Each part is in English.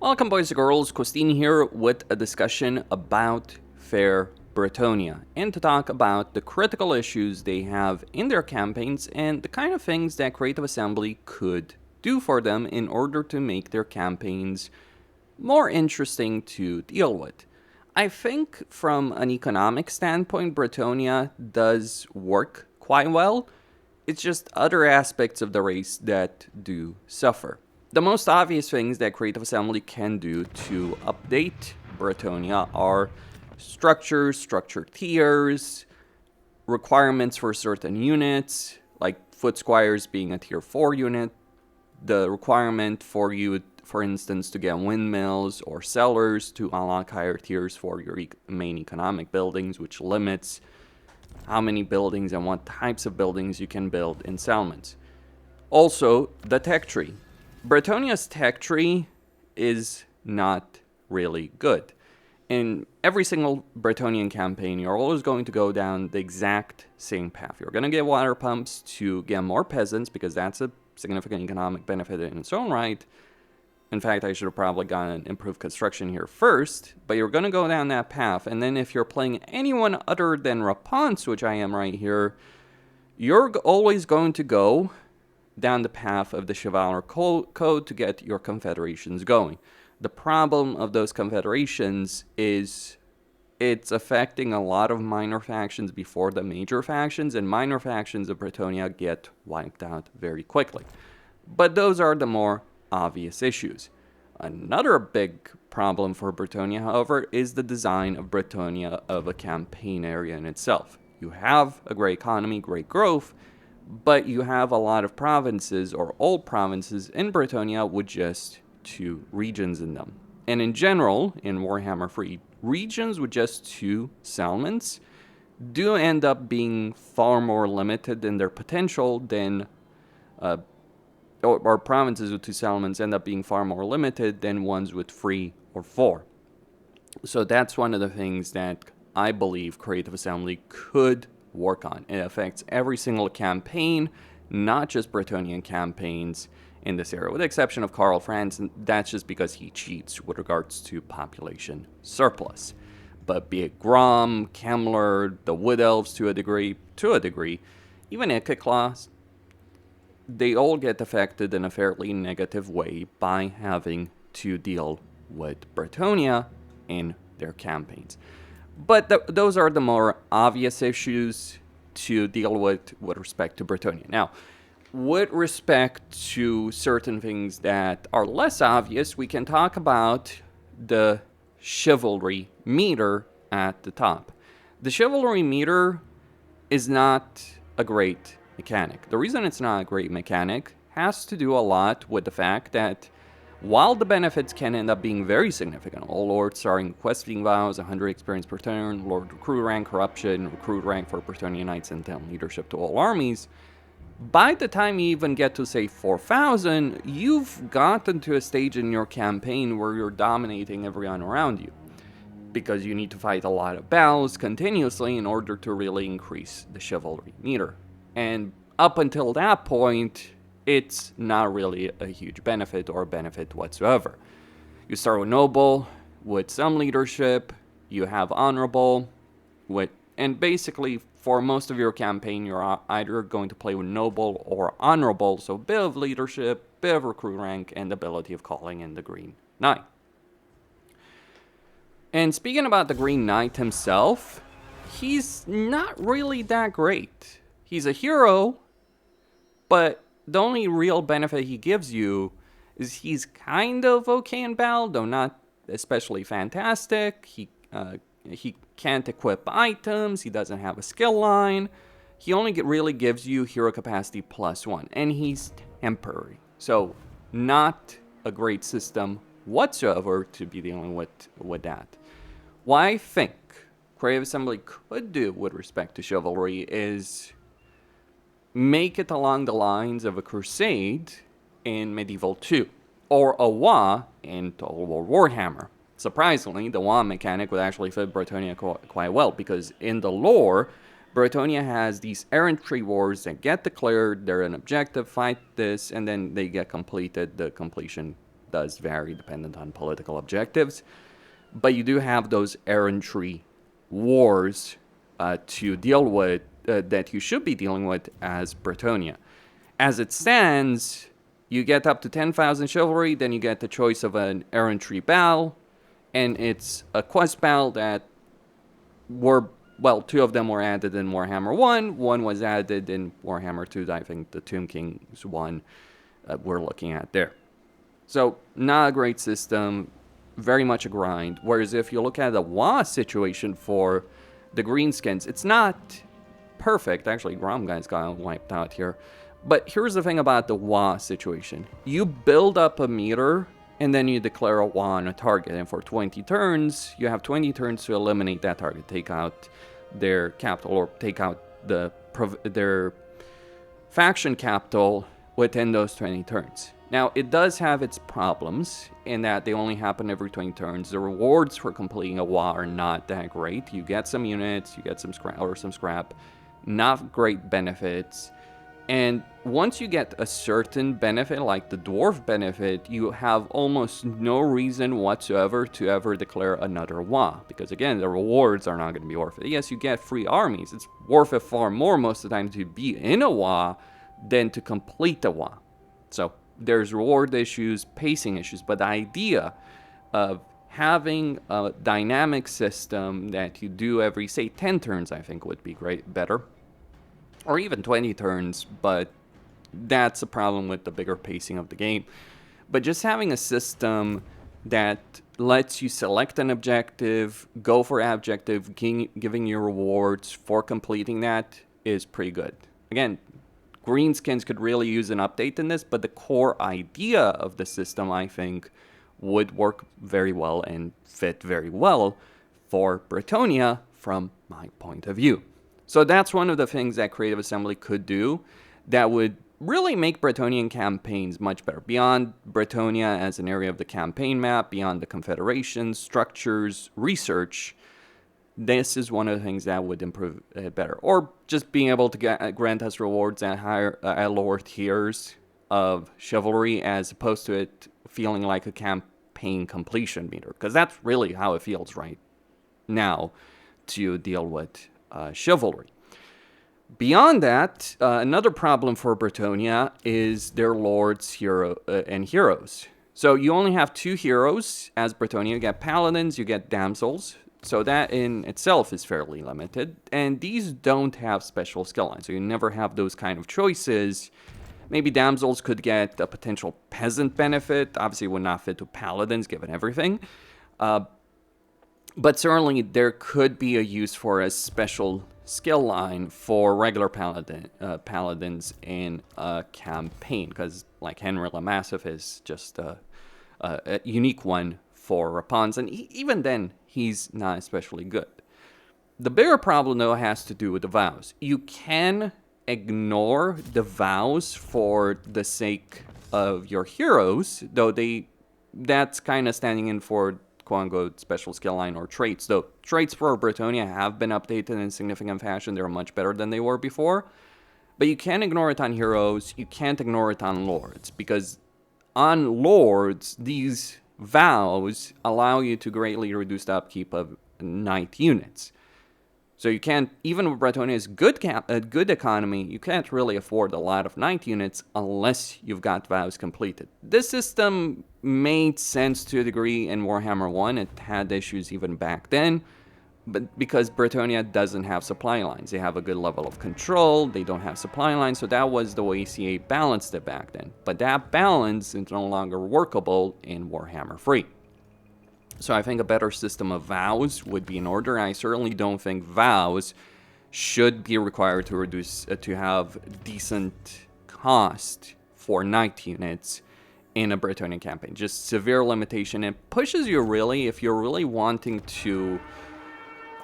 Welcome, boys and girls. Christine here with a discussion about Fair Bretonnia and to talk about the critical issues they have in their campaigns and the kind of things that Creative Assembly could do for them in order to make their campaigns more interesting to deal with. I think from an economic standpoint, Bretonnia does work quite well. It's just other aspects of the race that do suffer. The most obvious things that Creative Assembly can do to update Bretonnia are structure tiers, requirements for certain units, like Foot Squires being a tier 4 unit, the requirement for you, for instance, to get windmills or cellars to unlock higher tiers for your main economic buildings, which limits how many buildings and what types of buildings you can build in settlements. Also, the tech tree. Bretonnia's tech tree is not really good. In every single Bretonnian campaign, you're always going to go down the exact same path. You're going to get water pumps to get more peasants, because that's a significant economic benefit in its own right. In fact, I should have probably gotten improved construction here first, but you're going to go down that path. And then if you're playing anyone other than Rapunz, which I am right here, you're always going to go down the path of the Chivalry code to get your confederations going. The problem of those confederations is it's affecting a lot of minor factions before the major factions, and minor factions of Bretonnia get wiped out very quickly. But those are the more obvious issues. Another big problem for Bretonnia, however, is the design of Bretonnia of a campaign area in itself. You have a great economy, great growth, but you have a lot of provinces or old provinces in Bretonnia with just 2 regions in them. And in general, in Warhammer 3, regions with just 2 settlements do end up being far more limited in their potential than, or provinces with 2 settlements end up being far more limited than ones with 3 or 4. So that's one of the things that I believe Creative Assembly could work on. It affects every single campaign, not just Bretonnian campaigns in this area, with the exception of Karl Franz, and that's just because he cheats with regards to population surplus. But be it Grom, Kemmler, the Wood Elves to a degree, even Ikeclaw, they all get affected in a fairly negative way by having to deal with Bretonnia in their campaigns. But those are the more obvious issues to deal with respect to Bretonnia. Now, with respect to certain things that are less obvious, we can talk about the Chivalry meter at the top. The Chivalry meter is not a great mechanic. The reason it's not a great mechanic has to do a lot with the fact that while the benefits can end up being very significant, all lords starting questing vows, 100 experience per turn, lord recruit rank, corruption, recruit rank for Bretonnian knights, and 10 leadership to all armies, by the time you even get to, say, 4,000, you've gotten to a stage in your campaign where you're dominating everyone around you, because you need to fight a lot of battles continuously in order to really increase the Chivalry meter. And up until that point, it's not really a huge benefit or benefit whatsoever. You start with Noble, with some leadership, you have Honorable, and basically for most of your campaign, you're either going to play with Noble or Honorable, so a bit of leadership, bit of recruit rank, and ability of calling in the Green Knight. And speaking about the Green Knight himself, he's not really that great. He's a hero, but the only real benefit he gives you is he's kind of okay in battle, though not especially fantastic. He can't equip items. He doesn't have a skill line. He only really gives you hero capacity +1, and he's temporary. So not a great system whatsoever to be dealing with that. What I think Creative Assembly could do with respect to Chivalry is make it along the lines of a Crusade in Medieval 2, or a wagh in Total War Warhammer. Surprisingly, the wagh mechanic would actually fit Bretonnia quite well, because in the lore, Bretonnia has these errantry wars that get declared, they're an objective, fight this, and then they get completed. The completion does vary dependent on political objectives. But you do have those errantry wars to deal with, that you should be dealing with as Bretonnia. As it stands, you get up to 10,000 chivalry, then you get the choice of an errantry battle, and it's a quest battle that were, well, 2 of them were added in Warhammer 1, 1 was added in Warhammer 2, I think the Tomb King's one we're looking at there. So, not a great system, very much a grind, whereas if you look at the wagh situation for the greenskins, it's not perfect. Actually, Grom guys got wiped out here. But here's the thing about the wagh situation. You build up a meter, and then you declare a wagh on a target. And for 20 turns, you have 20 turns to eliminate that target. Take out their capital, or take out their faction capital within those 20 turns. Now, it does have its problems in that they only happen every 20 turns. The rewards for completing a wagh are not that great. You get some units, you get some scrap, not great benefits. And once you get a certain benefit, like the dwarf benefit, you have almost no reason whatsoever to ever declare another wagh. Because again, the rewards are not going to be worth it. Yes, you get free armies. It's worth it far more most of the time to be in a wagh than to complete a wagh. So there's reward issues, pacing issues, but the idea of having a dynamic system that you do every, say, 10 turns, I think would be better. Or even 20 turns, but that's a problem with the bigger pacing of the game. But just having a system that lets you select an objective, go for an objective, giving you rewards for completing that is pretty good. Again, greenskins could really use an update in this, but the core idea of the system, I think, would work very well and fit very well for Bretonnia from my point of view. So that's one of the things that Creative Assembly could do that would really make Bretonnian campaigns much better. Beyond Bretonnia as an area of the campaign map, beyond the confederation, structures, research, this is one of the things that would improve it better. Or just being able to grant us rewards at lower tiers of chivalry as opposed to it feeling like a campaign completion meter. Because that's really how it feels right now to deal with chivalry. Beyond that, another problem for Bretonnia is their lords and heroes. So you only have 2 heroes as Bretonnia. You get paladins, you get damsels. So that in itself is fairly limited. And these don't have special skill lines. So you never have those kind of choices. Maybe damsels could get a potential peasant benefit. Obviously it would not fit to paladins given everything. But certainly there could be a use for a special skill line for regular paladins in a campaign. Because like Henry the Massive is just a unique one for Rapans. And even then, he's not especially good. The bigger problem, though, has to do with the vows. You can ignore the vows for the sake of your heroes, though that's kind of standing in for quote-unquote special skill line or traits. Though traits for Bretonnia have been updated in significant fashion. They're much better than they were before. But you can't ignore it on heroes. You can't ignore it on lords. Because on lords, these vows allow you to greatly reduce the upkeep of knight units. So you can't, even with Bretonnia's good economy, you can't really afford a lot of knight units unless you've got vows completed. This system made sense to a degree in Warhammer 1. It had issues even back then, but because Bretonnia doesn't have supply lines. They have a good level of control, they don't have supply lines, so that was the way CA balanced it back then. But that balance is no longer workable in Warhammer 3. So I think a better system of vows would be in order. I certainly don't think vows should be required to have decent cost for knight units in a Bretonnian campaign. Just severe limitation. It pushes you really, if you're really wanting to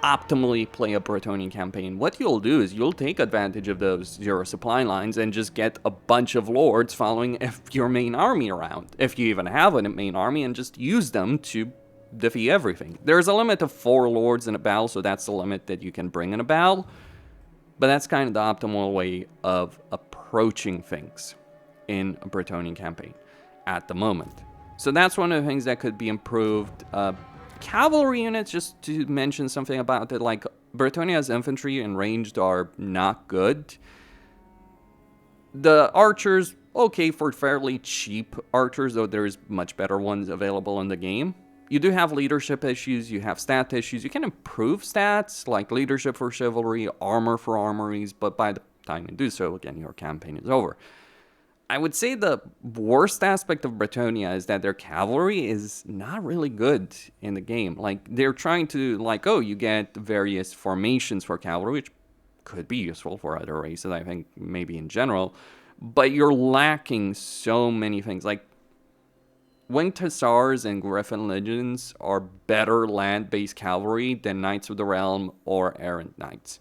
optimally play a Bretonnian campaign, what you'll do is you'll take advantage of those zero supply lines and just get a bunch of lords following your main army around, if you even have a main army, and just use them to defeat everything. There's a limit of 4 lords in a battle, so that's the limit that you can bring in a battle, but that's kind of the optimal way of approaching things in a Bretonnian campaign at the moment. So that's one of the things that could be improved. Cavalry units, just to mention something about it, like Bretonnia's infantry and ranged are not good. The archers, okay for fairly cheap archers, though there's much better ones available in the game. You do have leadership issues, you have stat issues. You can improve stats, like leadership for chivalry, armor for armories, but by the time you do so, again, your campaign is over. I would say the worst aspect of Bretonnia is that their cavalry is not really good in the game. Like, they're trying to, like, oh, you get various formations for cavalry, which could be useful for other races, I think, maybe in general. But you're lacking so many things. Like, Winged Hussars and Griffin Legions are better land-based cavalry than Knights of the Realm or Errant Knights,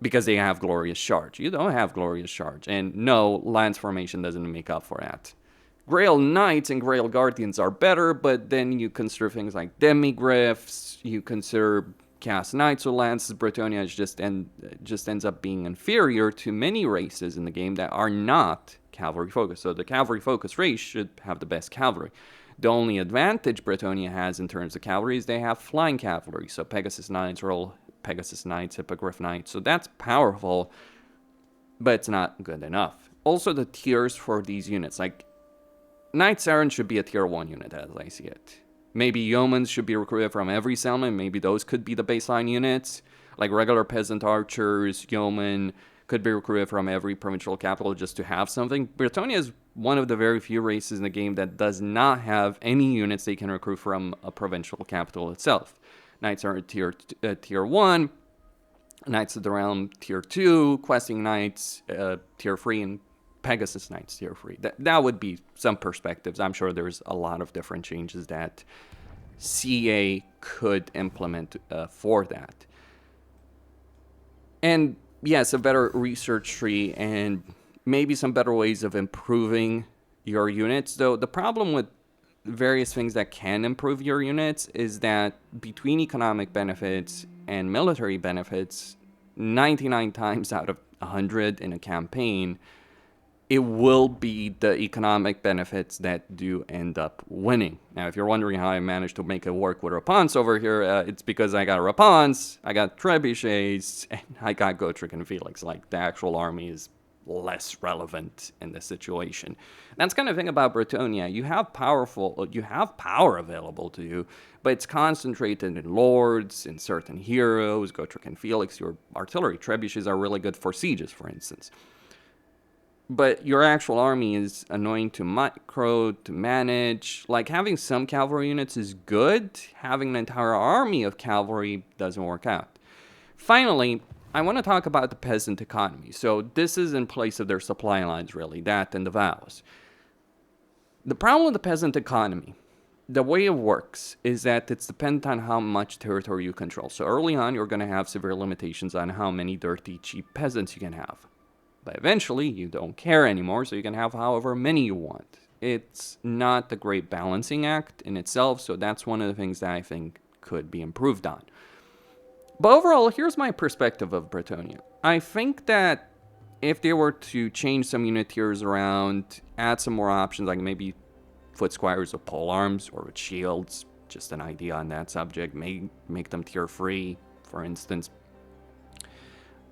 because they have Glorious Charge. You don't have Glorious Charge, and no, Lance Formation doesn't make up for that. Grail Knights and Grail Guardians are better, but then you consider things like Demigriffs, you consider Chaos Knights with Lances. Bretonnia just ends up being inferior to many races in the game that are not cavalry focused. So the cavalry focused race should have the best cavalry. The only advantage Bretonnia has in terms of cavalry is they have flying cavalry. So Pegasus Knights roll Pegasus Knights, Hippogriff Knights. So that's powerful, but it's not good enough. Also, the tiers for these units, like Knights Errant should be a tier 1 unit as I see it. Maybe Yeomans should be recruited from every settlement. Maybe those could be the baseline units. Like regular peasant archers, yeoman could be recruited from every provincial capital just to have something. Bretonnia is one of the very few races in the game that does not have any units they can recruit from a provincial capital itself. Knights are tier 1, Knights of the Realm tier 2, Questing Knights tier 3, and Pegasus Knights tier 3. That would be some perspectives. I'm sure there's a lot of different changes that CA could implement for that. And yes, a better research tree and maybe some better ways of improving your units. Though the problem with various things that can improve your units is that between economic benefits and military benefits, 99 times out of 100 in a campaign, it will be the economic benefits that do end up winning. Now, if you're wondering how I managed to make it work with Rapans over here, it's because I got Rapans, I got Trebuchets, and I got Gotrek and Felix. Like, the actual army is less relevant in this situation. That's kind of thing about Bretonnia. You have power available to you, but it's concentrated in lords, in certain heroes, Gotrek and Felix. Your artillery trebuchets are really good for sieges, for instance. But your actual army is annoying to micro, to manage. Like, having some cavalry units is good. Having an entire army of cavalry doesn't work out. Finally, I want to talk about the peasant economy. So this is in place of their supply lines, really, that and the vows. The problem with the peasant economy, the way it works is that it's dependent on how much territory you control. So early on, you're going to have severe limitations on how many dirty, cheap peasants you can have. But eventually, you don't care anymore, so you can have however many you want. It's not a great balancing act in itself, so that's one of the things that I think could be improved on. But overall, here's my perspective of Bretonnia. I think that if they were to change some unit tiers around, add some more options, like maybe foot squires with pole arms or with shields, just an idea on that subject, make them tier 3, for instance.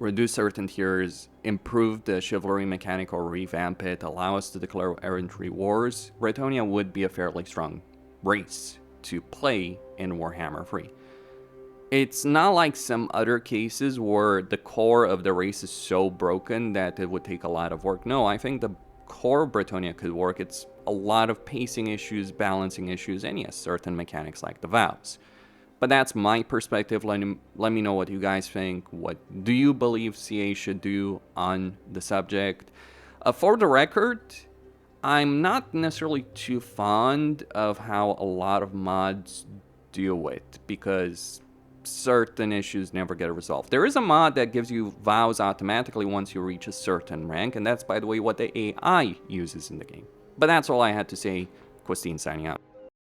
Reduce certain tiers, improve the chivalry mechanic or revamp it, allow us to declare errantry wars, Bretonnia would be a fairly strong race to play in Warhammer 3. It's not like some other cases where the core of the race is so broken that it would take a lot of work. No, I think the core of Bretonnia could work. It's a lot of pacing issues, balancing issues, and yes, certain mechanics like the vows. But that's my perspective. Let me know what you guys think. What do you believe CA should do on the subject? For the record, I'm not necessarily too fond of how a lot of mods do it, because certain issues never get resolved. There is a mod that gives you vows automatically once you reach a certain rank, and that's, by the way, what the AI uses in the game. But that's all I had to say. Christine signing out.